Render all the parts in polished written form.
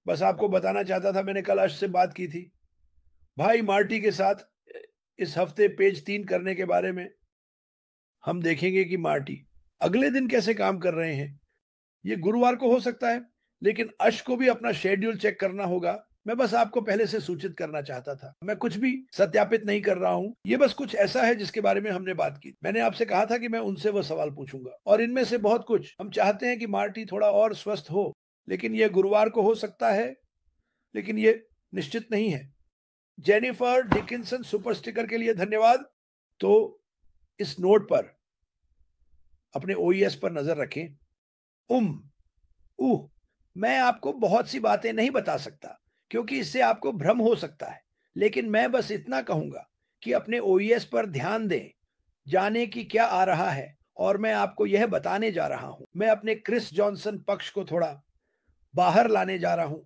बस आपको बताना चाहता था, मैंने कल अर्श से बात की थी भाई मार्टी के साथ। इस हफ्ते पेज 3 करने के बारे में हम देखेंगे कि मार्टी अगले दिन कैसे काम कर रहे हैं। ये गुरुवार को हो सकता है, लेकिन अर्श को भी अपना शेड्यूल चेक करना होगा। मैं बस आपको पहले से सूचित करना चाहता था। मैं कुछ भी सत्यापित नहीं कर रहा हूं, ये बस कुछ ऐसा है जिसके बारे में हमने बात की। मैंने आपसे कहा था कि मैं उनसे वो सवाल पूछूंगा, और इनमें से बहुत कुछ हम चाहते हैं कि मार्टी थोड़ा और स्वस्थ हो, लेकिन यह गुरुवार को हो सकता है, लेकिन ये निश्चित नहीं है। जेनिफर डिकिंसन सुपर स्टिकर के लिए धन्यवाद। तो इस नोट पर अपने ओईएस पर नजर रखें। उम उह मैं आपको बहुत सी बातें नहीं बता सकता, क्योंकि इससे आपको भ्रम हो सकता है, लेकिन मैं बस इतना कहूंगा कि अपने ओईएस पर ध्यान दें, जाने कि क्या आ रहा है। और मैं आपको यह बताने जा रहा हूं, मैं अपने क्रिस जॉनसन पक्ष को थोड़ा बाहर लाने जा रहा हूं।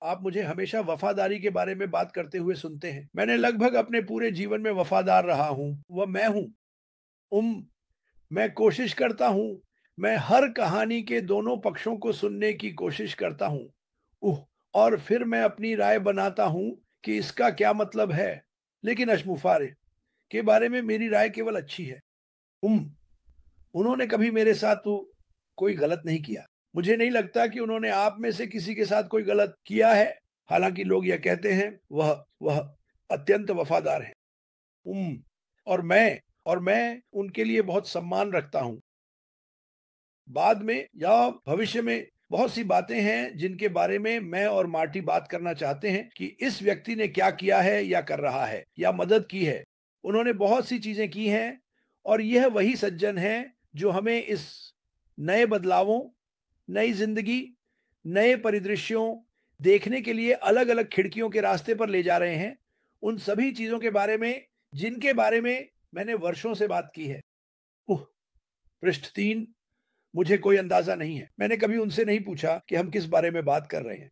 आप मुझे हमेशा वफादारी के बारे में बात करते हुए सुनते हैं। मैंने लगभग अपने पूरे जीवन में वफादार रहा हूं, वह मैं हूं। उम मैं कोशिश करता हूं, मैं हर कहानी के दोनों पक्षों को सुनने की कोशिश करता हूं। उह और फिर मैं अपनी राय बनाता हूं कि इसका क्या मतलब है। लेकिन अशमुफारे के बारे में मेरी राय केवल अच्छी है। उम उन्होंने कभी मेरे साथ तो कोई गलत नहीं किया। मुझे नहीं लगता कि उन्होंने आप में से किसी के साथ कोई गलत किया है। हालांकि लोग यह कहते हैं वह अत्यंत वफादार है। उम और मैं उनके लिए बहुत सम्मान रखता हूं। बाद में या भविष्य में बहुत सी बातें हैं जिनके बारे में मैं और मार्टी बात करना चाहते हैं कि इस व्यक्ति ने क्या किया है या कर रहा है या मदद की है। उन्होंने बहुत सी चीजें की हैं, और यह वही सज्जन है जो हमें इस नए बदलावों, नई जिंदगी, नए परिदृश्यों देखने के लिए अलग अलग खिड़कियों के रास्ते पर ले जा रहे हैं। उन सभी चीजों के बारे में जिनके बारे में मैंने वर्षों से बात की है। उह पृष्ठ 3। मुझे कोई अंदाजा नहीं है। मैंने कभी उनसे नहीं पूछा कि हम किस बारे में बात कर रहे हैं।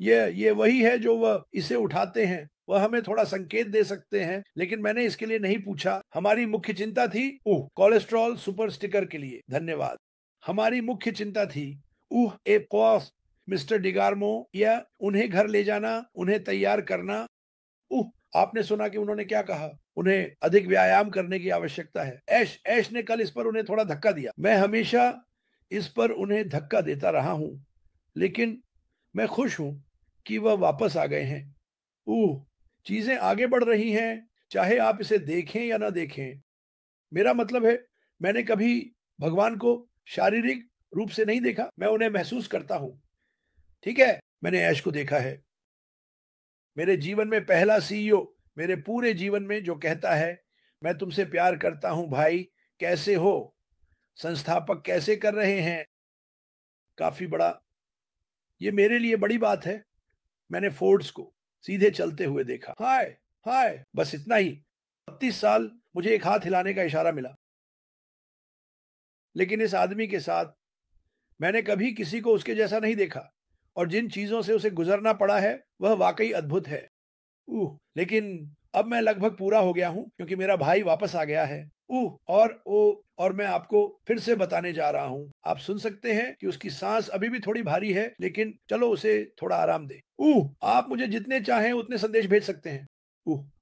ये वही है जो वह इसे उठाते हैं। वह हमें थोड़ा संकेत दे सकते हैं, लेकिन मैंने इसके लिए नहीं पूछा। हमारी मुख्य चिंता थी कोलेस्ट्रॉल सुपर स्टिकर के लिए धन्यवाद। हमारी मुख्य चिंता थी ए कॉस मिस्टर डिगार्मो, या उन्हें घर ले जाना, उन्हें तैयार करना। आपने सुना कि उन्होंने क्या कहा? उन्हें अधिक व्यायाम करने की आवश्यकता है। ऐश ऐश ने कल इस पर उन्हें थोड़ा धक्का दिया। मैं हमेशा इस पर उन्हें धक्का देता रहा हूं, लेकिन मैं खुश हूं कि वह वापस आ गए हैं। चीजें आगे बढ़ रही हैं, चाहे आप इसे देखें या ना देखें। मेरा मतलब है, मैंने कभी भगवान को शारीरिक रूप से नहीं देखा, मैं उन्हें महसूस करता हूं। ठीक है, मैंने ऐश को देखा है। मेरे जीवन में पहला सीईओ मेरे पूरे जीवन में जो कहता है, मैं तुमसे प्यार करता हूं भाई, कैसे हो? संस्थापक कैसे कर रहे हैं? काफी बड़ा, ये मेरे लिए बड़ी बात है। मैंने फोर्ड्स को सीधे चलते हुए देखा। हाय हाय, बस इतना ही। 32 साल मुझे एक हाथ हिलाने का इशारा मिला, लेकिन इस आदमी के साथ मैंने कभी किसी को उसके जैसा नहीं देखा, और जिन चीजों से उसे गुजरना पड़ा है वह वाकई अद्भुत है। लेकिन अब मैं लगभग पूरा हो गया हूँ, क्योंकि मेरा भाई वापस आ गया है। और मैं आपको फिर से बताने जा रहा हूँ। आप सुन सकते हैं कि उसकी सांस अभी भी थोड़ी भारी है, लेकिन चलो उसे थोड़ा आराम दे। आप मुझे जितने चाहें उतने संदेश भेज सकते हैं।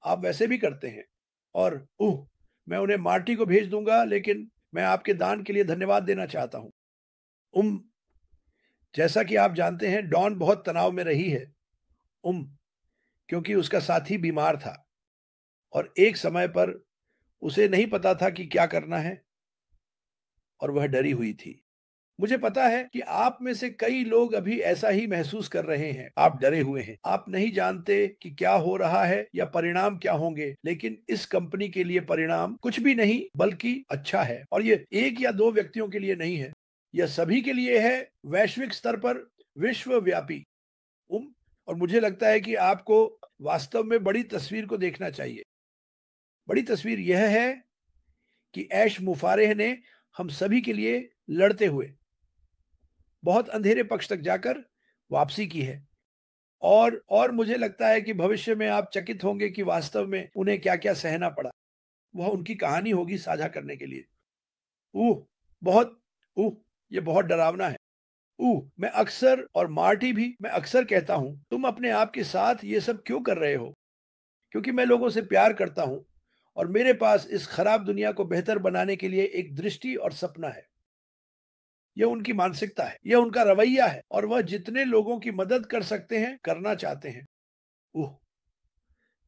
आप वैसे भी करते हैं। और मैं उन्हें मार्टी को भेज दूंगा, लेकिन मैं आपके दान के लिए धन्यवाद देना चाहता हूँ। उम जैसा कि आप जानते हैं, डॉन बहुत तनाव में रही है। उम क्योंकि उसका साथी बीमार था, और एक समय पर उसे नहीं पता था कि क्या करना है, और वह डरी हुई थी। मुझे पता है कि आप में से कई लोग अभी ऐसा ही महसूस कर रहे हैं। आप डरे हुए हैं, आप नहीं जानते कि क्या हो रहा है या परिणाम क्या होंगे। लेकिन इस कंपनी के लिए परिणाम कुछ भी नहीं बल्कि अच्छा है, और ये एक या दो व्यक्तियों के लिए नहीं है, यह सभी के लिए है, वैश्विक स्तर पर, विश्वव्यापी। उम, और मुझे लगता है कि आपको वास्तव में बड़ी तस्वीर को देखना चाहिए। बड़ी तस्वीर यह है कि ऐश मुफारेह ने हम सभी के लिए लड़ते हुए बहुत अंधेरे पक्ष तक जाकर वापसी की है। और मुझे लगता है कि भविष्य में आप चकित होंगे कि वास्तव में उन्हें क्या-क्या सहना पड़ा। वह उनकी कहानी होगी साझा करने के लिए। ऊह! बहुत ऊह! ये बहुत डरावना है। मैं अक्सर, और मार्टी भी, मैं अक्सर कहता हूं, तुम अपने आप के साथ ये सब क्यों कर रहे हो? क्योंकि मैं लोगों से प्यार करता हूं और मेरे पास इस खराब दुनिया को बेहतर बनाने के लिए एक दृष्टि और सपना है। यह उनकी मानसिकता है, यह उनका रवैया है, और वह जितने लोगों की मदद कर सकते हैं करना चाहते हैं। उह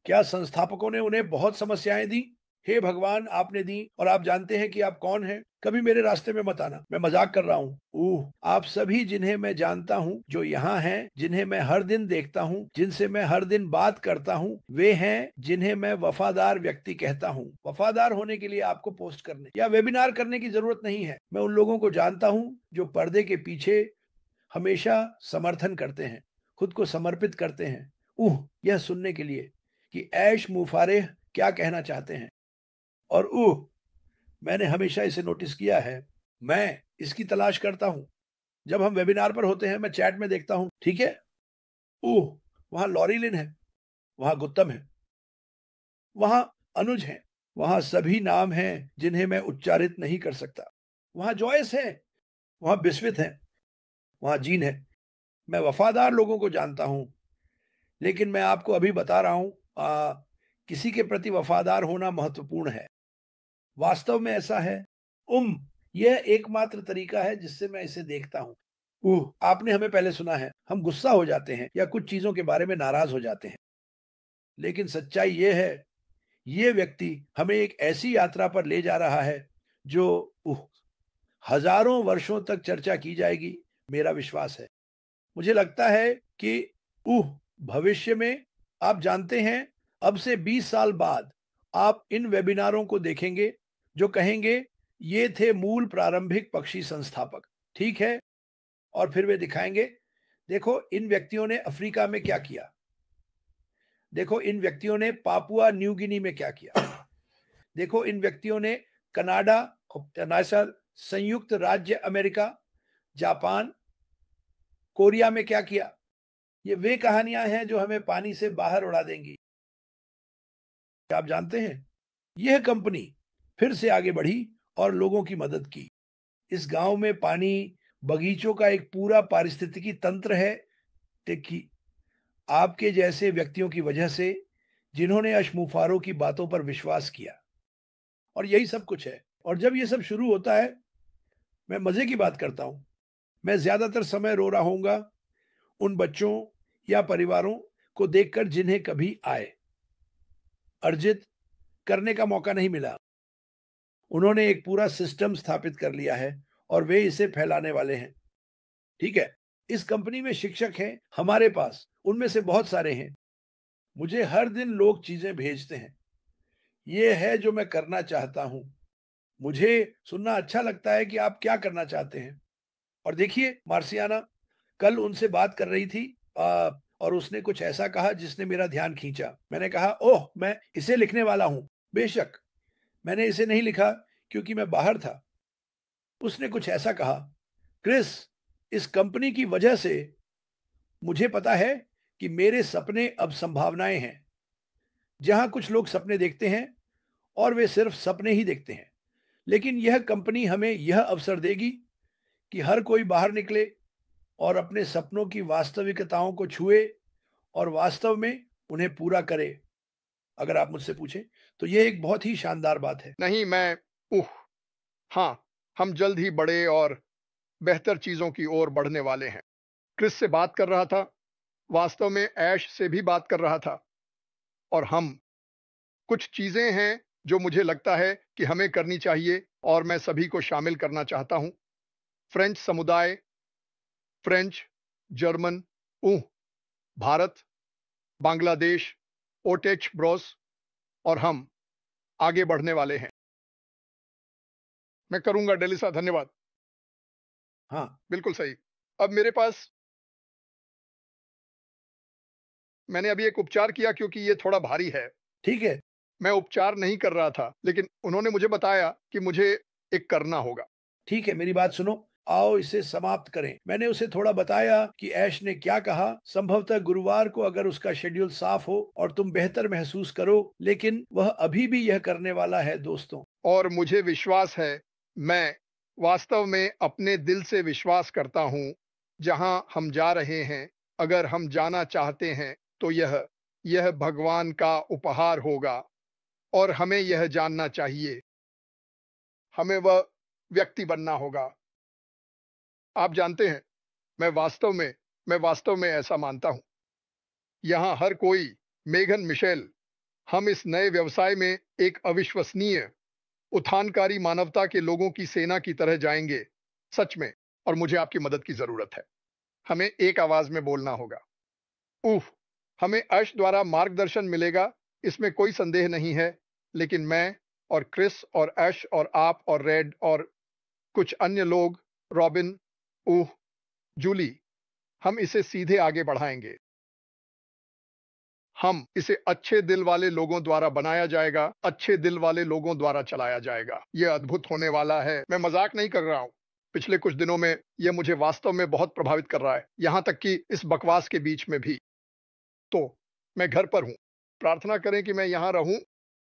क्या संस्थापकों ने उन्हें बहुत समस्याएं दी? हे भगवान, आपने दी, और आप जानते हैं कि आप कौन हैं। कभी मेरे रास्ते में मत आना, मैं मजाक कर रहा हूँ। आप सभी जिन्हें मैं जानता हूँ, जो यहाँ हैं, जिन्हें मैं हर दिन देखता हूँ, जिनसे मैं हर दिन बात करता हूँ, वे हैं जिन्हें मैं वफादार व्यक्ति कहता हूँ। वफादार होने के लिए आपको पोस्ट करने या वेबिनार करने की जरूरत नहीं है। मैं उन लोगों को जानता हूँ जो पर्दे के पीछे हमेशा समर्थन करते हैं, खुद को समर्पित करते हैं। यह सुनने के लिए कि ऐश मुफारेह क्या कहना चाहते हैं। और मैंने हमेशा इसे नोटिस किया है। मैं इसकी तलाश करता हूं। जब हम वेबिनार पर होते हैं, मैं चैट में देखता हूं, ठीक है, वहां लॉरीलिन है, वहां गुत्तम है, वहां अनुज है, वहां सभी नाम हैं जिन्हें मैं उच्चारित नहीं कर सकता। वहां जॉयस है, वहां बिस्वित है, वहां जीन है। मैं वफादार लोगों को जानता हूं, लेकिन मैं आपको अभी बता रहा हूं, किसी के प्रति वफादार होना महत्वपूर्ण है। वास्तव में ऐसा है। उम, यह एकमात्र तरीका है जिससे मैं इसे देखता हूँ। आपने हमें पहले सुना है, हम गुस्सा हो जाते हैं या कुछ चीज़ों के बारे में नाराज़ हो जाते हैं। लेकिन सच्चाई ये है, ये व्यक्ति हमें एक ऐसी यात्रा पर ले जा रहा है जो हज़ारों वर्षों तक चर्चा की जाएगी, मेरा विश्वास है। मुझे लगता है कि भविष्य में, आप जानते हैं, अब से 20 साल बाद आप इन वेबिनारों को देखेंगे जो कहेंगे ये थे मूल प्रारंभिक पक्षी संस्थापक, ठीक है? और फिर वे दिखाएंगे, देखो इन व्यक्तियों ने अफ्रीका में क्या किया, देखो इन व्यक्तियों ने पापुआ न्यू गिनी में क्या किया, देखो इन व्यक्तियों ने कनाडा, संयुक्त राज्य अमेरिका, जापान, कोरिया में क्या किया। ये वे कहानियां हैं जो हमें पानी से बाहर उड़ा देंगी। आप जानते हैं, यह कंपनी फिर से आगे बढ़ी और लोगों की मदद की। इस गांव में पानी, बगीचों का एक पूरा पारिस्थितिकी तंत्र है, टिक्की आपके जैसे व्यक्तियों की वजह से, जिन्होंने अशमुफारों की बातों पर विश्वास किया। और यही सब कुछ है। और जब ये सब शुरू होता है, मैं मजे की बात करता हूं, मैं ज्यादातर समय रो रहा होऊंगा उन बच्चों या परिवारों को देखकर जिन्हें कभी आय अर्जित करने का मौका नहीं मिला। उन्होंने एक पूरा सिस्टम स्थापित कर लिया है और वे इसे फैलाने वाले हैं, ठीक है? इस कंपनी में शिक्षक हैं, हमारे पास उनमें से बहुत सारे हैं। मुझे हर दिन लोग चीजें भेजते हैं। ये है जो मैं करना चाहता हूं। मुझे सुनना अच्छा लगता है कि आप क्या करना चाहते हैं। और देखिए, मार्सियाना कल उनसे बात कर रही थी, और उसने कुछ ऐसा कहा जिसने मेरा ध्यान खींचा। मैंने कहा, ओह, मैं इसे लिखने वाला हूं। बेशक, मैंने इसे नहीं लिखा क्योंकि मैं बाहर था। उसने कुछ ऐसा कहा, क्रिस, इस कंपनी की वजह से मुझे पता है कि मेरे सपने अब संभावनाएं हैं। जहां कुछ लोग सपने देखते हैं और वे सिर्फ सपने ही देखते हैं, लेकिन यह कंपनी हमें यह अवसर देगी कि हर कोई बाहर निकले और अपने सपनों की वास्तविकताओं को छुए और वास्तव में उन्हें पूरा करे। अगर आप मुझसे पूछें, तो यह एक बहुत ही शानदार बात है। नहीं, मैं उह हाँ, हम जल्द ही बड़े और बेहतर चीज़ों की ओर बढ़ने वाले हैं। क्रिस से बात कर रहा था, वास्तव में ऐश से भी बात कर रहा था, और हम कुछ चीज़ें हैं जो मुझे लगता है कि हमें करनी चाहिए, और मैं सभी को शामिल करना चाहता हूं। फ्रेंच समुदाय, फ्रेंच, जर्मन, भारत, बांग्लादेश, ओटेच ब्रोस, और हम आगे बढ़ने वाले हैं। मैं करूंगा डेलिसा, धन्यवाद। हाँ, बिल्कुल सही। अब मेरे पास, मैंने अभी एक उपचार किया क्योंकि ये थोड़ा भारी है। ठीक है, मैं उपचार नहीं कर रहा था, लेकिन उन्होंने मुझे बताया कि मुझे एक करना होगा। ठीक है, मेरी बात सुनो। आओ इसे समाप्त करें। मैंने उसे थोड़ा बताया कि ऐश ने क्या कहा। संभवतः गुरुवार को अगर उसका शेड्यूल साफ हो और तुम बेहतर महसूस करो, लेकिन वह अभी भी यह करने वाला है, दोस्तों। और मुझे विश्वास है, मैं वास्तव में अपने दिल से विश्वास करता हूं जहां हम जा रहे हैं, अगर हम जाना चाहते हैं तो यह भगवान का उपहार होगा और हमें यह जानना चाहिए। हमें वह व्यक्ति बनना होगा। आप जानते हैं, मैं वास्तव में ऐसा मानता हूं। यहाँ हर कोई, मेघन मिशेल, हम इस नए व्यवसाय में एक अविश्वसनीय, उत्थानकारी मानवता के लोगों की सेना की तरह जाएंगे, सच में। और मुझे आपकी मदद की जरूरत है। हमें एक आवाज में बोलना होगा। उफ, हमें ऐश द्वारा मार्गदर्शन मिलेगा, इसमें कोई संदेह नहीं है। लेकिन मैं और क्रिस और ऐश और आप और रेड और कुछ अन्य लोग, रॉबिन, जूली, हम इसे सीधे आगे बढ़ाएंगे। हम इसे अच्छे दिल वाले लोगों द्वारा बनाया जाएगा, अच्छे दिल वाले लोगों द्वारा चलाया जाएगा। यह अद्भुत होने वाला है। मैं मजाक नहीं कर रहा हूं। पिछले कुछ दिनों में यह मुझे वास्तव में बहुत प्रभावित कर रहा है, यहां तक कि इस बकवास के बीच में भी। तो मैं घर पर हूं। प्रार्थना करें कि मैं यहां रहूं